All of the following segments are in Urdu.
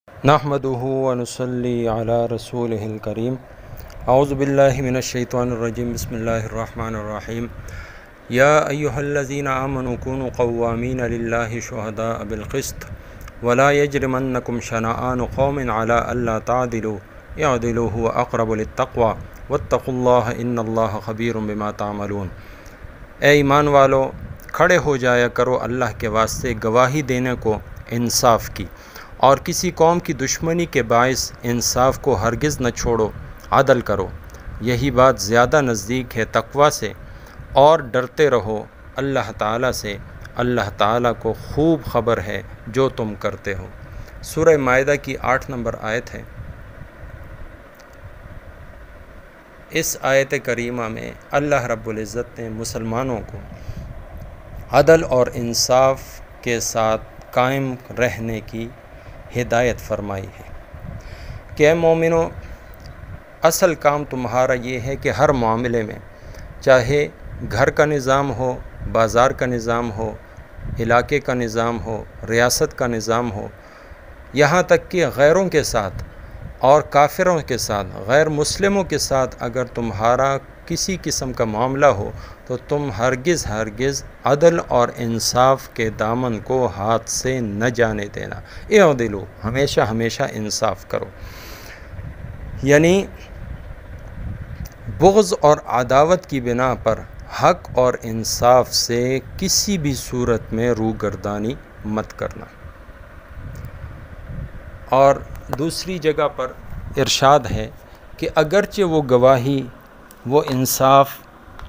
نحمده ونصلي على رسوله الكريم اعوذ باللہ من الشیطان الرجیم بسم اللہ الرحمن الرحیم یا ایہا الذین آمنوا کونوا قوامین للہ شہداء بالقسط ولا یجرمنکم شنآن قوم علی الا تعدلوا اعدلوا هو اقرب للتقوی واتقوا اللہ ان اللہ خبیر بما تعملون۔ اے ایمان والو، کھڑے ہو جایا کرو اللہ کے واسطے گواہی دینے کو انصاف کی، اور کسی قوم کی دشمنی کے باعث انصاف کو ہرگز نہ چھوڑو، عدل کرو، یہی بات زیادہ نزدیک ہے تقوی سے، اور ڈرتے رہو اللہ تعالیٰ سے، اللہ تعالیٰ کو خوب خبر ہے جو تم کرتے ہو۔ سورہ مائدہ کی 8 نمبر آیت ہے۔ اس آیت کریمہ میں اللہ رب العزت نے مسلمانوں کو عدل اور انصاف کے ساتھ قائم رہنے کی ہدایت فرمائی ہے کہ اے مومنو، اصل کام تمہارا یہ ہے کہ ہر معاملے میں، چاہے گھر کا نظام ہو، بازار کا نظام ہو، علاقے کا نظام ہو، ریاست کا نظام ہو، یہاں تک کہ غیروں کے ساتھ اور کافروں کے ساتھ، غیر مسلموں کے ساتھ اگر تمہارا کسی قسم کا معاملہ ہو تو تم ہرگز عدل اور انصاف کے دامن کو ہاتھ سے نہ جانے دینا۔ اعدلوا، ہمیشہ انصاف کرو، یعنی بغض اور عداوت کی بنا پر حق اور انصاف سے کسی بھی صورت میں روگردانی مت کرنا۔ اور دوسری جگہ پر ارشاد ہے کہ اگرچہ وہ گواہی، وہ انصاف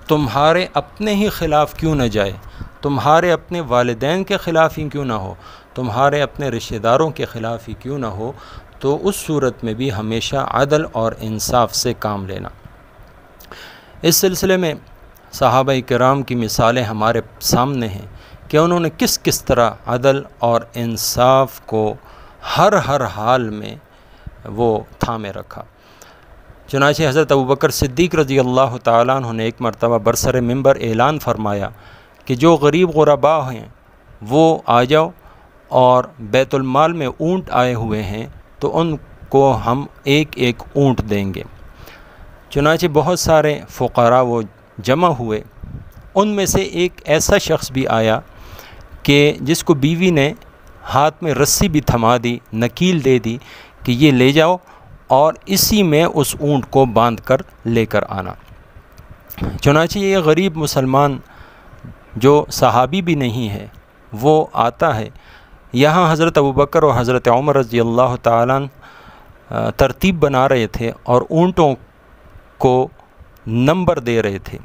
تمہارے اپنے ہی خلاف کیوں نہ جائے، تمہارے اپنے والدین کے خلاف ہی کیوں نہ ہو، تمہارے اپنے رشتہ داروں کے خلاف ہی کیوں نہ ہو، تو اس صورت میں بھی ہمیشہ عدل اور انصاف سے کام لینا۔ اس سلسلے میں صحابہ کرام کی مثالیں ہمارے سامنے ہیں کہ انہوں نے کس طرح عدل اور انصاف کو ہر حال میں وہ تھامے رکھا۔ چنانچہ حضرت ابوبکر صدیق رضی اللہ تعالیٰ عنہ نے ایک مرتبہ برسر منبر اعلان فرمایا کہ جو غریب غرباء ہیں وہ آ جاؤ، اور بیت المال میں اونٹ آئے ہوئے ہیں تو ان کو ہم ایک اونٹ دیں گے۔ چنانچہ بہت سارے فقراء وہ جمع ہوئے، ان میں سے ایک ایسا شخص بھی آیا کہ جس کو بیوی نے ہاتھ میں رسی بھی تھما دی، نکیل دے دی کہ یہ لے جاؤ اور اسی میں اس اونٹ کو باندھ کر لے کر آنا۔ چنانچہ یہ غریب مسلمان جو صحابی بھی نہیں ہے وہ آتا ہے، یہاں حضرت ابوبکر اور حضرت عمر رضی اللہ تعالیٰ ترتیب بنا رہے تھے اور اونٹوں کو نمبر دے رہے تھے۔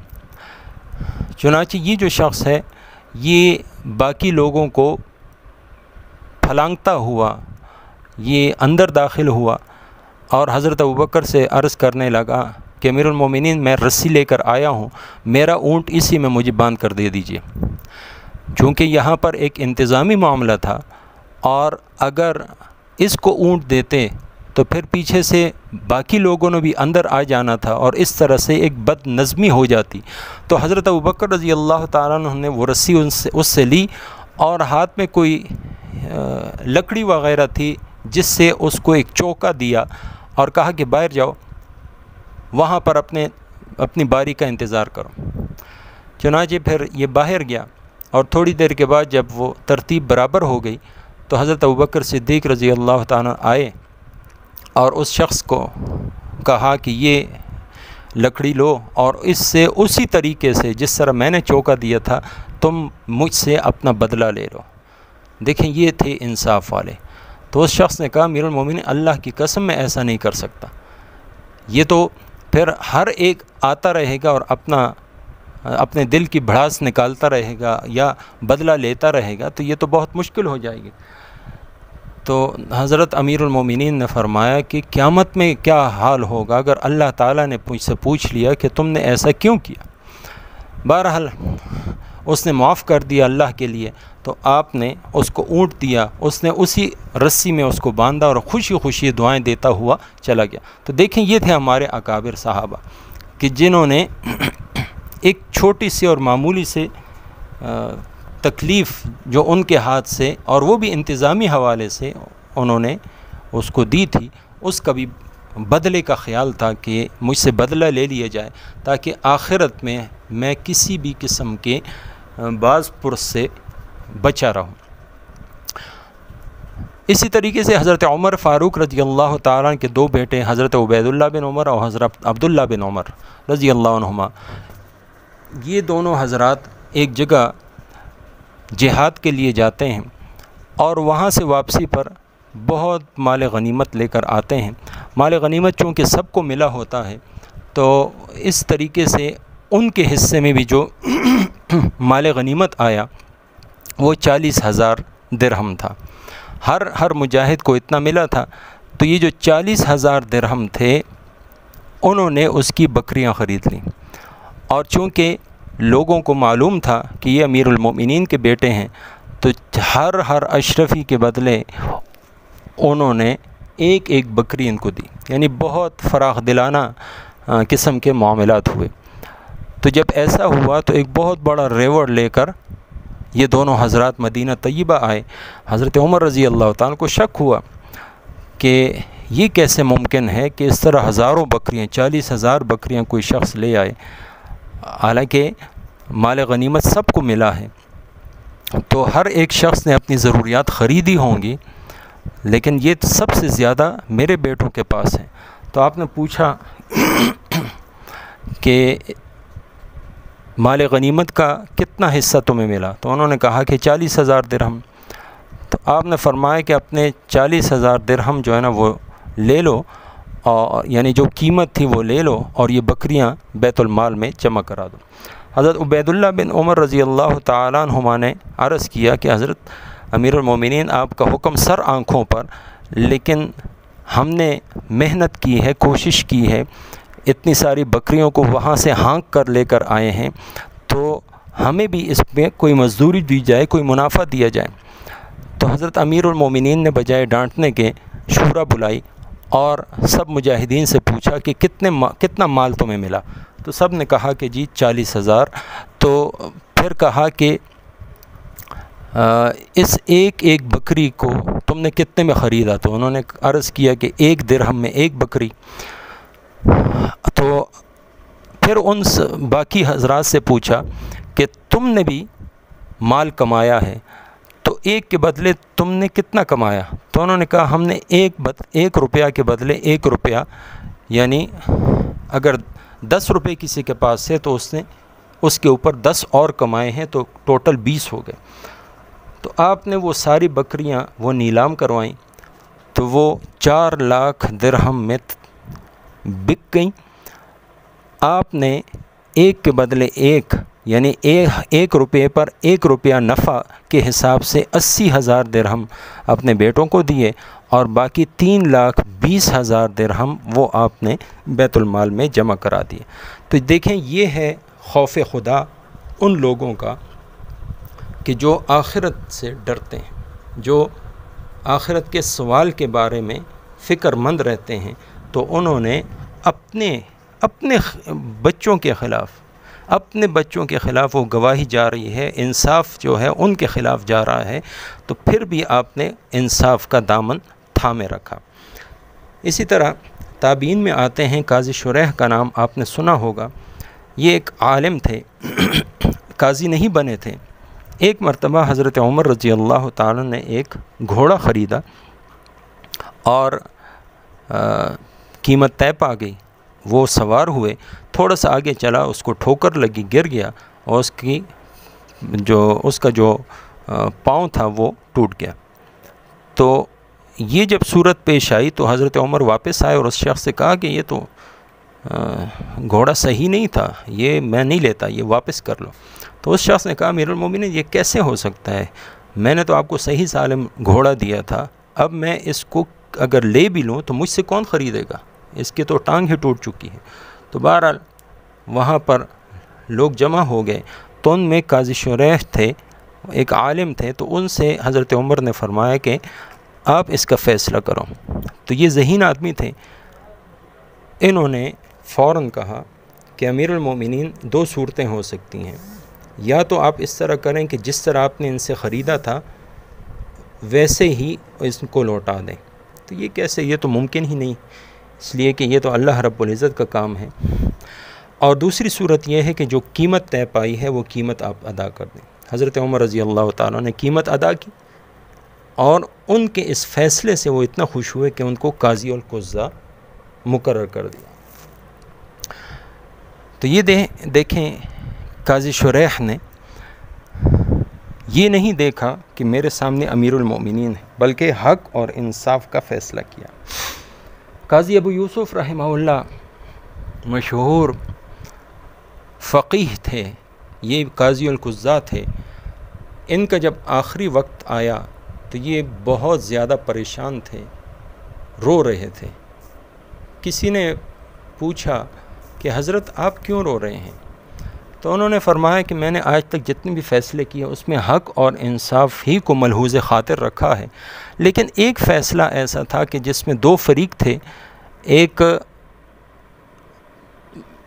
چنانچہ یہ جو شخص ہے یہ باقی لوگوں کو پھلانگتا ہوا یہ اندر داخل ہوا اور حضرت ابوبکر سے عرض کرنے لگا کہ امیر المومنین، میں رسی لے کر آیا ہوں، میرا اونٹ اسی میں مجھے باندھ کر دے دیجئے۔ چونکہ یہاں پر ایک انتظامی معاملہ تھا، اور اگر اس کو اونٹ دیتے تو پھر پیچھے سے باقی لوگوں نے بھی اندر آ جانا تھا اور اس طرح سے ایک بد نظمی ہو جاتی۔ تو حضرت ابوبکر رضی اللہ تعالیٰ عنہ نے وہ رسی اس سے لی اور ہاتھ میں کوئی لکڑی وغیرہ تھی جس سے اس کو ایک چوکا دیا اور کہا کہ باہر جاؤ، وہاں پر اپنی باری کا انتظار کرو۔ چنانچہ پھر یہ باہر گیا، اور تھوڑی دیر کے بعد جب وہ ترتیب برابر ہو گئی تو حضرت ابوبکر صدیق رضی اللہ تعالیٰ آئے اور اس شخص کو کہا کہ یہ لکڑی لو اور اس سے اسی طریقے سے جس طرح میں نے چوکا دیا تھا تم مجھ سے اپنا بدلہ لے لو۔ دیکھیں، یہ تھے انصاف والے۔ تو اس شخص نے کہا، امیر المومنین، اللہ کی قسم میں ایسا نہیں کر سکتا، یہ تو پھر ہر ایک آتا رہے گا اور اپنے دل کی بھڑاس نکالتا رہے گا یا بدلہ لیتا رہے گا، تو یہ تو بہت مشکل ہو جائے گی۔ تو حضرت امیر المومنین نے فرمایا کہ قیامت میں کیا حال ہوگا اگر اللہ تعالیٰ نے مجھ سے پوچھ لیا کہ تم نے ایسا کیوں کیا۔ بہرحال اس نے معاف کر دیا اللہ کے لیے، تو آپ نے اس کو اونٹ دیا، اس نے اسی رسی میں اس کو باندھا اور خوشی دعائیں دیتا ہوا چلا گیا۔ تو دیکھیں، یہ تھے ہمارے اکابر صحابہ کہ جنہوں نے ایک چھوٹی سی اور معمولی سے تکلیف جو ان کے ہاتھ سے، اور وہ بھی انتظامی حوالے سے، انہوں نے اس کو دی تھی، اس کا بھی بدلے کا خیال تھا کہ مجھ سے بدلہ لے لیا جائے تاکہ آخرت میں میں کسی بھی قسم کے باز پرس سے بچا رہوں۔ اسی طریقے سے حضرت عمر فاروق رضی اللہ تعالیٰ عنہ کے دو بیٹے حضرت عبید اللہ بن عمر اور حضرت عبداللہ بن عمر رضی اللہ عنہما، یہ دونوں حضرات ایک جگہ جہاد کے لیے جاتے ہیں اور وہاں سے واپسی پر بہت مال غنیمت لے کر آتے ہیں۔ مال غنیمت چونکہ سب کو ملا ہوتا ہے تو اس طریقے سے ان کے حصے میں بھی جو مال غنیمت آیا وہ 40,000 درہم تھا۔ ہر مجاہد کو اتنا ملا تھا، تو یہ جو 40,000 درہم تھے انہوں نے اس کی بکریاں خرید لیں، اور چونکہ لوگوں کو معلوم تھا کہ یہ امیر المومنین کے بیٹے ہیں تو ہر اشرفی کے بدلے انہوں نے ایک ایک بکری ان کو دی، یعنی بہت فراخ دلانہ قسم کے معاملات ہوئے۔ تو جب ایسا ہوا تو ایک بہت بڑا ریوڑ لے کر یہ دونوں حضرات مدینہ طیبہ آئے۔ حضرت عمر رضی اللہ تعالیٰ کو شک ہوا کہ یہ کیسے ممکن ہے کہ اس طرح ہزاروں بکریاں 40,000 بکریاں کوئی شخص لے آئے، حالانکہ مال غنیمت سب کو ملا ہے، تو ہر ایک شخص نے اپنی ضروریات خریدی ہوں گی، لیکن یہ سب سے زیادہ میرے بیٹوں کے پاس ہیں۔ تو آپ نے پوچھا کہ مال غنیمت کا کتنا حصہ تمہیں ملا؟ تو انہوں نے کہا کہ 40,000 درہم۔ تو آپ نے فرمایا کہ اپنے 40,000 درہم جو ہے نا وہ لے لو، اور یعنی جو قیمت تھی وہ لے لو، اور یہ بکریاں بیت المال میں جمع کرا دو۔ حضرت عبید اللہ بن عمر رضی اللہ تعالیٰ عنہما نے عرض کیا کہ حضرت امیر المومنین آپ کا حکم سر آنکھوں پر، لیکن ہم نے محنت کی ہے، کوشش کی ہے، اتنی ساری بکریوں کو وہاں سے ہانک کر لے کر آئے ہیں، تو ہمیں بھی اس پہ کوئی مزدوری دی جائے، کوئی منافع دیا جائے۔ تو حضرت امیر المومنین نے بجائے ڈانٹنے کے شورا بلائی اور سب مجاہدین سے پوچھا کہ کتنا مال تمہیں ملا؟ تو سب نے کہا کہ جی 40,000۔ تو پھر کہا کہ اس ایک ایک بکری کو تم نے کتنے میں خریدا؟ تو انہوں نے عرض کیا کہ 1 درہم میں 1 بکری۔ تو پھر ان باقی حضرات سے پوچھا کہ تم نے بھی مال کمایا ہے، تو ایک کے بدلے تم نے کتنا کمایا؟ تو انہوں نے کہا ہم نے 1 روپیہ کے بدلے 1 روپیہ، یعنی اگر 10 روپے کسی کے پاس ہے تو اس نے اس کے اوپر 10 اور کمائے ہیں، تو ٹوٹل 20 ہو گئے۔ تو آپ نے وہ ساری بکریاں وہ نیلام کروائیں، تو وہ 4 لاکھ درہم میں بک گئیں۔ آپ نے 1 کے بدلے 1، یعنی 1 روپے پر 1 روپیہ نفع کے حساب سے 80,000 درہم اپنے بیٹوں کو دیے، اور باقی 3,20,000 درہم وہ آپ نے بیت المال میں جمع کرا دیے۔ تو دیکھیں یہ ہے خوف خدا ان لوگوں کا کہ جو آخرت سے ڈرتے ہیں، جو آخرت کے سوال کے بارے میں فکر مند رہتے ہیں، تو انہوں نے اپنے بچوں کے خلاف وہ گواہی جا رہی ہے، انصاف جو ہے ان کے خلاف جا رہا ہے، تو پھر بھی آپ نے انصاف کا دامن تھامے رکھا۔ اسی طرح تابعین میں آتے ہیں، قاضی شریح کا نام آپ نے سنا ہوگا۔ یہ ایک عالم تھے، قاضی نہیں بنے تھے۔ ایک مرتبہ حضرت عمر رضی اللہ تعالیٰ نے ایک گھوڑا خریدا اور قیمت طے پا گئی، وہ سوار ہوئے، تھوڑا سا آگے چلا، اس کو ٹھوکر لگی، گر گیا، اور اس کا جو پاؤں تھا وہ ٹوٹ گیا۔ تو یہ جب صورت پیش آئی تو حضرت عمر واپس آئے اور اس شخص سے کہا کہ یہ تو گھوڑا صحیح نہیں تھا، یہ میں نہیں لیتا، یہ واپس کر لو۔ تو اس شخص نے کہا امیر المومنین یہ کیسے ہو سکتا ہے؟ میں نے تو آپ کو صحیح سالم گھوڑا دیا تھا، اب میں اس کو اگر لے بھی لوں تو مجھ سے کون خریدے گا؟ اس کی تو ٹانگ ہی ٹوٹ چکی ہے۔ تو بہرحال وہاں پر لوگ جمع ہو گئے، تو ان میں قاضی شریح تھے، ایک عالم تھے، تو ان سے حضرت عمر نے فرمایا کہ آپ اس کا فیصلہ کرو۔ تو یہ ذہین آدمی تھے، انہوں نے فوراً کہا کہ امیر المومنین 2 صورتیں ہو سکتی ہیں، یا تو آپ اس طرح کریں کہ جس طرح آپ نے ان سے خریدا تھا ویسے ہی اس کو لوٹا دیں۔ تو تو یہ کیسے، یہ تو ممکن ہی نہیں، اس لیے کہ یہ تو اللہ رب العزت کا کام ہے۔ اور دوسری صورت یہ ہے کہ جو قیمت طے پائی ہے وہ قیمت آپ ادا کر دیں۔ حضرت عمر رضی اللہ تعالیٰ نے قیمت ادا کی، اور ان کے اس فیصلے سے وہ اتنا خوش ہوئے کہ ان کو قاضی القضاء مقرر کر دیا۔ تو یہ دیکھیں قاضی شریح نے یہ نہیں دیکھا کہ میرے سامنے امیر المؤمنین ہے، بلکہ حق اور انصاف کا فیصلہ کیا۔ قاضی ابو یوسف رحمہ اللہ مشہور فقیہ تھے، یہ قاضی القضاء تھے۔ ان کا جب آخری وقت آیا تو یہ بہت زیادہ پریشان تھے، رو رہے تھے۔ کسی نے پوچھا کہ حضرت آپ کیوں رو رہے ہیں؟ تو انہوں نے فرمایا کہ میں نے آج تک جتنے بھی فیصلے کیے اس میں حق اور انصاف ہی کو ملحوظ خاطر رکھا ہے، لیکن ایک فیصلہ ایسا تھا کہ جس میں دو فریق تھے۔ ایک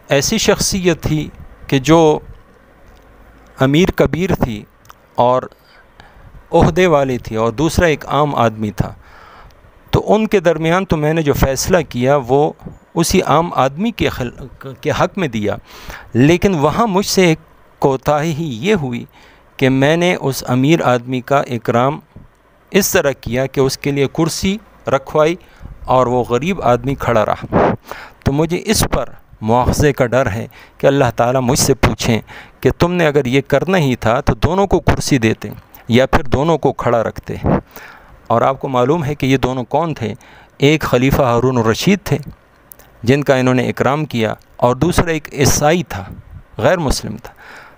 ایسی شخصیت تھی کہ جو امیر کبیر تھی اور عہدے والی تھی، اور دوسرا ایک عام آدمی تھا۔ تو ان کے درمیان تو میں نے جو فیصلہ کیا وہ اسی عام آدمی کے حق میں دیا، لیکن وہاں مجھ سے ایک کوتاہی ہی یہ ہوئی کہ میں نے اس امیر آدمی کا اکرام اس طرح کیا کہ اس کے لیے کرسی رکھوائی اور وہ غریب آدمی کھڑا رہا۔ تو مجھے اس پر مواخذے کا ڈر ہے کہ اللہ تعالیٰ مجھ سے پوچھیں کہ تم نے اگر یہ کرنا ہی تھا تو دونوں کو کرسی دیتے یا پھر دونوں کو کھڑا رکھتے۔ اور آپ کو معلوم ہے کہ یہ دونوں کون تھے؟ ایک خلیفہ ہارون الرشید تھے جن کا انہوں نے اکرام کیا، اور دوسرا ایک عیسائی تھا، غیر مسلم تھا۔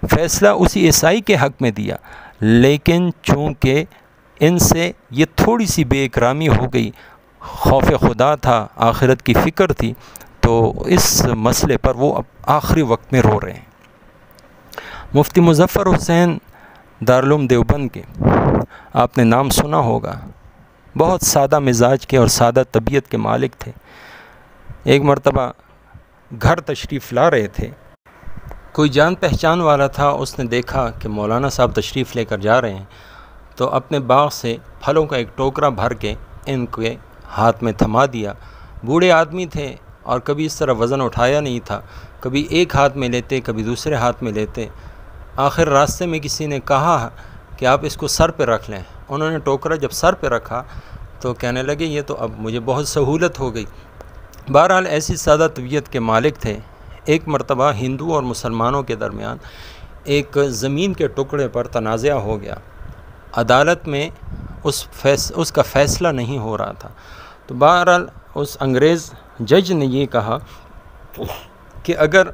فیصلہ اسی عیسائی کے حق میں دیا، لیکن چونکہ ان سے یہ تھوڑی سی بے اکرامی ہو گئی، خوف خدا تھا، آخرت کی فکر تھی، تو اس مسئلے پر وہ اب آخری وقت میں رو رہے ہیں۔ مفتی مظفر حسین دارالعلوم دیوبند کے آپ نے نام سنا ہوگا، بہت سادہ مزاج کے اور سادہ طبیعت کے مالک تھے۔ ایک مرتبہ گھر تشریف لا رہے تھے، کوئی جان پہچان والا تھا، اس نے دیکھا کہ مولانا صاحب تشریف لے کر جا رہے ہیں، تو اپنے باغ سے پھلوں کا ایک ٹوکرا بھر کے ان کے ہاتھ میں تھما دیا۔ بوڑھے آدمی تھے اور کبھی اس طرح وزن اٹھایا نہیں تھا، کبھی ایک ہاتھ میں لیتے کبھی دوسرے ہاتھ میں لیتے۔ آخر راستے میں کسی نے کہا کہ آپ اس کو سر پہ رکھ لیں۔ انہوں نے ٹوکرا جب سر پہ رکھا تو کہنے لگے یہ تو اب مجھے بہت سہولت ہو گئی۔ بہرحال ایسی سادہ طبیعت کے مالک تھے۔ ایک مرتبہ ہندو اور مسلمانوں کے درمیان ایک زمین کے ٹکڑے پر تنازع ہو گیا، عدالت میں اس کا فیصلہ نہیں ہو رہا تھا۔ تو بہرحال اس انگریز جج نے یہ کہا کہ اگر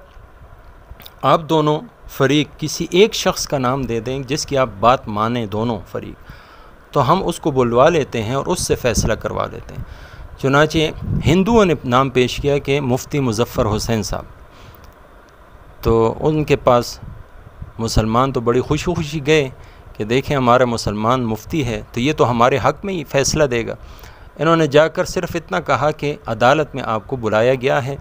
آپ دونوں فریق کسی ایک شخص کا نام دے دیں جس کی آپ بات مانیں دونوں فریق، تو ہم اس کو بلوا لیتے ہیں اور اس سے فیصلہ کروا لیتے ہیں۔ چنانچہ ہندوؤں نے نام پیش کیا کہ مفتی مظفر حسین صاحب، تو ان کے پاس مسلمان تو بڑی خوشی خوشی گئے کہ دیکھیں ہمارا مسلمان مفتی ہے تو یہ تو ہمارے حق میں ہی فیصلہ دے گا۔ انہوں نے جا کر صرف اتنا کہا کہ عدالت میں آپ کو بلایا گیا ہے،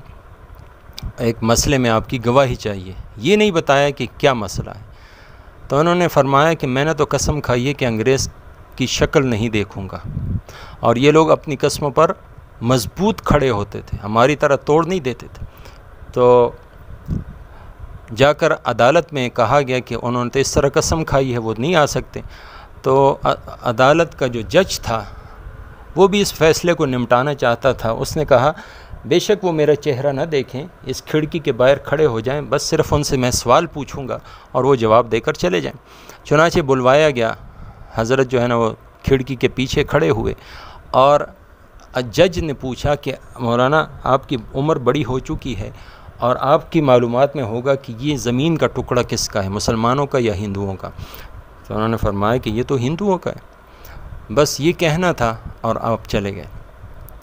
ایک مسئلے میں آپ کی گواہی چاہیے، یہ نہیں بتایا کہ کیا مسئلہ ہے۔ تو انہوں نے فرمایا کہ میں نے تو قسم کھائی ہے کہ انگریز کی شکل نہیں دیکھوں گا، اور یہ لوگ اپنی قسموں پر مضبوط کھڑے ہوتے تھے، ہماری طرح توڑ نہیں دیتے تھے۔ تو جا کر عدالت میں کہا گیا کہ انہوں نے تو اس طرح قسم کھائی ہے وہ نہیں آ سکتے۔ تو عدالت کا جو جج تھا وہ بھی اس فیصلے کو نمٹانا چاہتا تھا، اس نے کہا بے شک وہ میرا چہرہ نہ دیکھیں، اس کھڑکی کے باہر کھڑے ہو جائیں، بس صرف ان سے میں سوال پوچھوں گا اور وہ جواب دے کر چلے جائیں۔ چنانچہ بلوایا گیا، حضرت جو ہے نا وہ کھڑکی کے پیچھے کھڑے ہوئے، اور جج نے پوچھا کہ مولانا آپ کی عمر بڑی ہو چکی ہے اور آپ کی معلومات میں ہوگا کہ یہ زمین کا ٹکڑا کس کا ہے، مسلمانوں کا یا ہندوؤں کا؟ تو انہوں نے فرمایا کہ یہ تو ہندوؤں کا ہے۔ بس یہ کہنا تھا اور آپ چلے گئے۔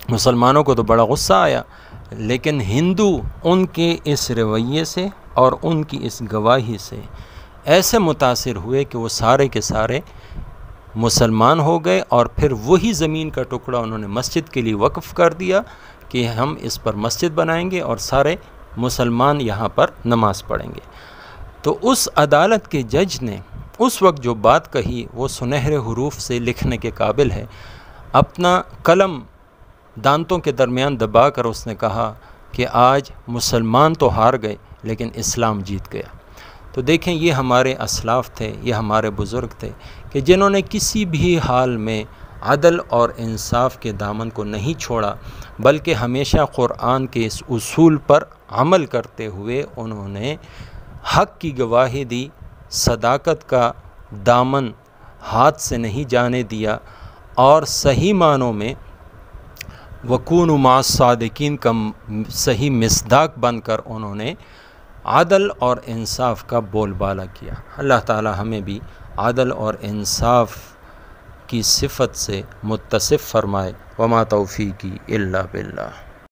مسلمانوں کو تو بڑا غصہ آیا، لیکن ہندو ان کے اس رویے سے اور ان کی اس گواہی سے ایسے متاثر ہوئے کہ وہ سارے کے سارے مسلمان ہو گئے، اور پھر وہی زمین کا ٹکڑا انہوں نے مسجد کے لیے وقف کر دیا کہ ہم اس پر مسجد بنائیں گے اور سارے مسلمان یہاں پر نماز پڑھیں گے۔ تو اس عدالت کے جج نے اس وقت جو بات کہی وہ سنہرے حروف سے لکھنے کے قابل ہے۔ اپنا قلم دانتوں کے درمیان دبا کر اس نے کہا کہ آج مسلمان تو ہار گئے لیکن اسلام جیت گیا۔ تو دیکھیں یہ ہمارے اسلاف تھے، یہ ہمارے بزرگ تھے کہ جنہوں نے کسی بھی حال میں عدل اور انصاف کے دامن کو نہیں چھوڑا، بلکہ ہمیشہ قرآن کے اس اصول پر عمل کرتے ہوئے انہوں نے حق کی گواہی دی، صداقت کا دامن ہاتھ سے نہیں جانے دیا، اور صحیح معنوں میں وَكُونُوا مَعَ الصَّادِقِينَ کا صحیح مصداق بن کر انہوں نے عدل اور انصاف کا بول بالا کیا۔ اللہ تعالی ہمیں بھی عدل اور انصاف کی صفت سے متصف فرمائے۔ وما توفیقی الا باللہ۔